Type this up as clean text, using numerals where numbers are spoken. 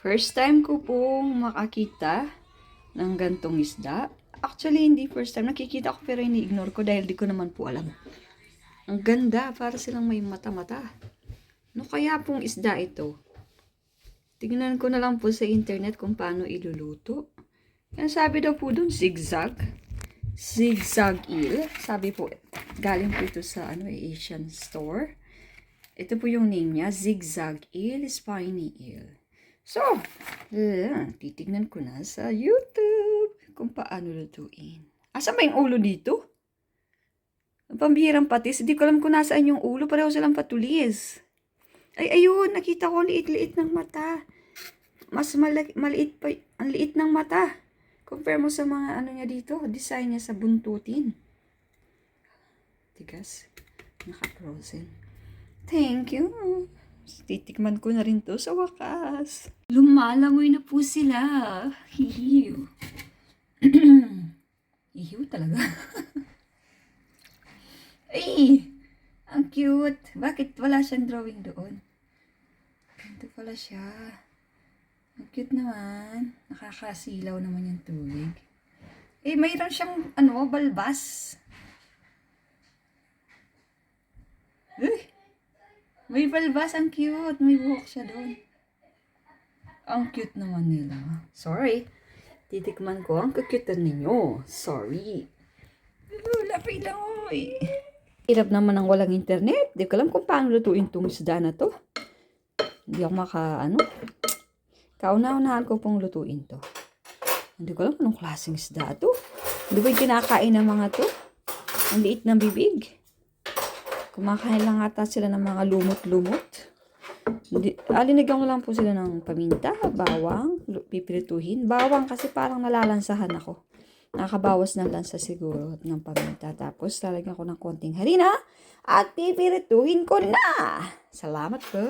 First time ko pong makakita ng gantong isda. Actually, hindi first time. Nakikita ko pero ini-ignore ko dahil di ko naman po alam. Ang ganda, para silang may mata-mata. Ano kaya pong isda ito? Tignan ko na lang po sa internet kung paano iluluto. Yan sabi daw po dun, zigzag. Zigzag eel. Sabi po, galing po ito sa Asian store. Ito po yung name niya, zigzag eel, spiny eel. So, titignan ko na sa YouTube kung paano lutuin. Asa ba yung ulo dito? Ang pambihirang patis. Hindi ko alam kung nasaan yung ulo. Pareho silang patulis. Ay, ayun. Nakita ko, liit-liit ng mata. Mas maliit pa. Ang liit ng mata. Compare mo sa mga niya dito. Design niya sa buntutin. Tigas. Naka-frozen. Thank you. Titikman ko na rin to sa wakas. Lumalangoy na po sila. Hihiw. Hihiw talaga. Ay! Ang cute. Bakit wala siyang drawing doon? Ganito pala siya. Ang cute naman. Nakakasilaw naman yung tubig. Eh, mayroon siyang, balbas. May balbas, ang cute. May buhok siya doon. Ang cute naman nila. Sorry. Titikman ko ang kakyutan ninyo. Sorry. Lapay lang, oy. Hirap naman ang walang internet. Di ko alam kung paano lutuin itong isda na to. Hindi ako kauna-unahan ko pong lutuin to. Hindi ko alam anong klaseng isda to. Hindi ba yung kinakain ng mga to? Ang liit ng bibig. Kumakain lang ata sila ng mga lumot-lumot. Alinigyan ko lang po sila ng paminta, bawang, pipirituhin. Bawang kasi parang nalalansahan ako. Nakabawas ng lansa siguro ng paminta. Tapos lalagyan ko ng konting harina at pipirituhin ko na. Salamat po.